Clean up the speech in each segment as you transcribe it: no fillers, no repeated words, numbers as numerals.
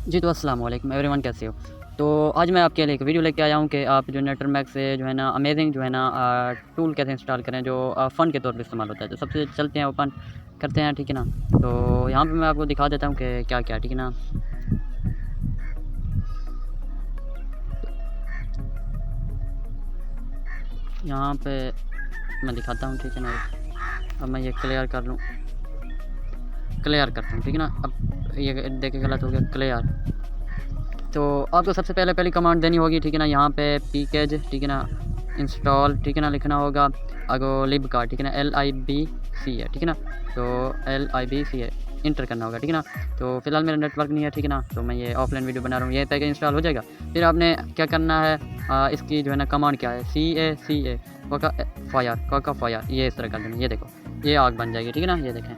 जी तो अस्सलाम वालेकुम एवरीवन, कैसे हो। तो आज मैं आपके लिए एक वीडियो लेके आया हूँ कि आप जो नेटवर्क मैक से जो है ना अमेजिंग जो है ना टूल कैसे इंस्टॉल करें जो फ़न के तौर पे इस्तेमाल होता है। तो सबसे चलते हैं, ओपन करते हैं, ठीक है ना। तो यहाँ पे मैं आपको दिखा देता हूँ कि क्या क्या, ठीक है ना। यहाँ पे मैं दिखाता हूँ, ठीक है ना। अब मैं ये क्लियर कर लूँ, क्लियर करता हूँ, ठीक है ना। अब ये देखिए गलत हो गया, क्लियर। तो आपको सबसे पहली कमांड देनी होगी, ठीक है ना। यहाँ पे पैकेज, ठीक है ना, इंस्टॉल, ठीक है ना, लिखना होगा। अगो लिब का, ठीक है ना, LIBC है, ठीक है ना। तो LIBC है, इंटर करना होगा, ठीक है ना। तो फिलहाल मेरा नेटवर्क नहीं है, ठीक है ना। तो मैं ये ऑफलाइन वीडियो बना रहा हूँ, ये पैकेज इंस्टॉल हो जाएगा। फिर आपने क्या करना है, इसकी जो है ना कमांड क्या है, CA कोका फायर, ये इस तरह कर देना। ये देखो, ये आग बन जाएगी, ठीक है ना। ये देखें,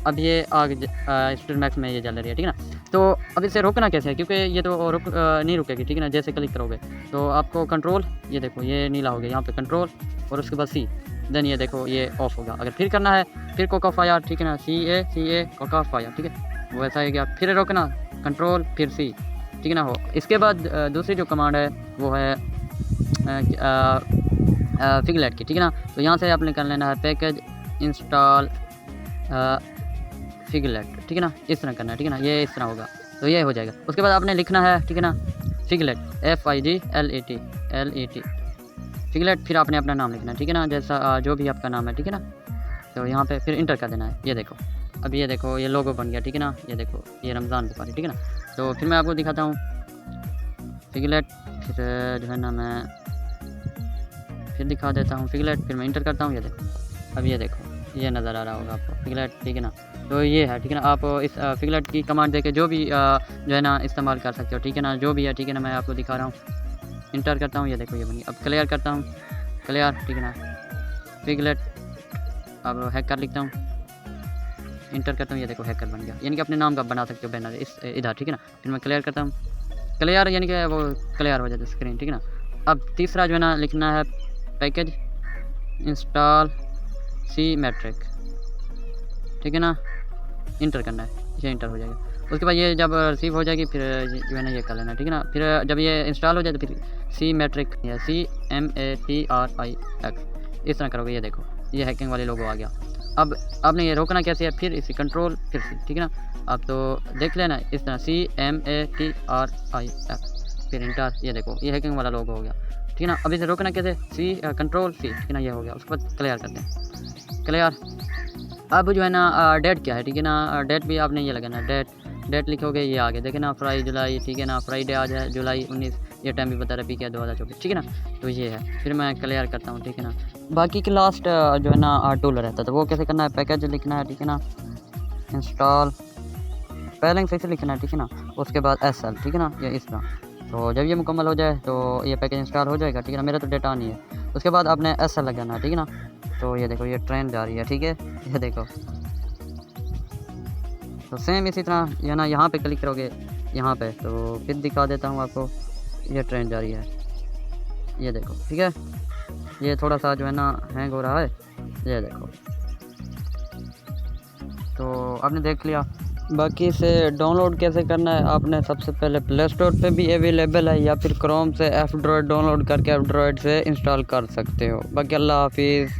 अब ये आग स्टूडेंट मैक्स में ये जल रही है, ठीक है ना। तो अब इसे रोकना कैसे है, क्योंकि ये तो नहीं रुकेगी, ठीक है ना। जैसे क्लिक करोगे तो आपको कंट्रोल, ये देखो ये नीला हो गया, यहाँ पे कंट्रोल और उसके बाद C, देन ये देखो ये ऑफ होगा। अगर फिर करना है, फिर कोका फायर, ठीक है ना, CA कोका फायर, ठीक है, वो ऐसा है गया। फिर रोकना, कंट्रोल फिर C, ठीक है ना। हो इसके बाद दूसरी जो कमांड है वो है फिगलेट की, ठीक है ना। तो यहाँ से आपने कर लेना है पैकेज इंस्टॉल फिगलेट, ठीक है ना। इस तरह करना है, ठीक है ना। ये इस तरह होगा तो ये हो जाएगा। उसके बाद आपने लिखना है, ठीक है ना, फिगलेट FIGLET फिगलेट। फिर आपने अपना नाम लिखना है, ठीक है ना, जैसा जो भी आपका नाम है, ठीक है ना। तो यहाँ पे फिर इंटर कर देना है। ये देखो, अब ये देखो ये लोगो बन गया, ठीक है ना। ये देखो ये रमज़ान बुखारी, ठीक है ना। तो फिर मैं आपको दिखाता हूँ फिगलेट, फिर जो है ना मैं फिर दिखा देता हूँ फिगलेट, फिर मैं इंटर करता हूँ। ये देखो, अब ये देखो ये नज़र आ रहा होगा आपको फिगलेट, ठीक है ना। तो ये है, ठीक है ना। आप इस फिगलेट की कमांड देके जो भी जो है ना इस्तेमाल कर सकते हो, ठीक है ना। जो भी है, ठीक है ना, मैं आपको दिखा रहा हूँ। इंटर करता हूँ, ये देखो ये बन गया। अब क्लियर करता हूँ, क्लियर, ठीक है ना, फिगलेट। अब हैकर लिखता हूँ, इंटर करता हूँ, ये देखो हैकर बन गया। यानी कि अपने नाम का बना सकते हो बैनर इस इधर, ठीक है ना। फिर मैं क्लियर करता हूँ, क्लियर, यानी कि वो क्लियर हो जाता है स्क्रीन, ठीक है ना। अब तीसरा जो है ना लिखना है पैकेज इंस्टॉल C-Matrix, ठीक है ना, इंटर करना है, ये इंटर हो जाएगा। उसके बाद ये जब रिसीव हो जाएगी फिर जो है ना ये कर लेना, ठीक है ना। फिर जब ये इंस्टॉल हो जाए तो फिर C-Matrix या CMATRIX इस तरह करोगे। ये देखो ये हैकिंग वाले लोगो आ गया। अब आपने ये रोकना कैसे है, फिर इसी कंट्रोल फिर C, ठीक है ना। अब तो देख लेना इस तरह CMATRIX, फिर इंटर। ये देखो ये हैकिंग वाला लोगो हो गया, ठीक है ना। अब इसे रोकना कैसे, कंट्रोल C, ठीक है ना, ये हो गया। उसके बाद क्लियर करते हैं, क्लियर। अब जो है ना डेट क्या है, ठीक है ना, डेट भी आपने ये लगाना है। डेट लिखोगे, ये आगे देखे ना, जुलाई, ठीक है ना, फ्राइडे आज है जुलाई 19, ये टाइम भी बता रहा है, PK 2024, ठीक है ना। तो ये है, फिर मैं क्लियर करता हूँ, ठीक है ना। बाकी के लास्ट जो है ना टूल रहता है, तो वो कैसे करना है, पैकेज लिखना है, ठीक है ना, इंस्टॉल पहले से लिखना है, ठीक है ना। उसके बाद SL, ठीक है ना, ये इस तरह। तो जब ये मुकम्मल हो जाए तो ये पैकेज इंस्टॉल हो जाएगा, ठीक है ना। मेरा तो डेटा नहीं है। उसके बाद आपने SL लगाना है, ठीक है ना। तो ये देखो ये ट्रेन जा रही है, ठीक है, ये देखो। तो सेम इसी तरह ये ना यहाँ पे क्लिक करोगे, यहाँ पे तो फिर दिखा देता हूँ आपको, ये ट्रेन जा रही है, ये देखो, ठीक है। ये थोड़ा सा जो है ना हैंग हो रहा है, ये देखो। तो आपने देख लिया। बाकी इसे डाउनलोड कैसे करना है, आपने सबसे पहले प्ले स्टोर पे भी अवेलेबल है, या फिर क्रोम से F-Droid डाउनलोड करके F-Droid से इंस्टॉल कर सकते हो। बाकी अल्लाह हाफिज़।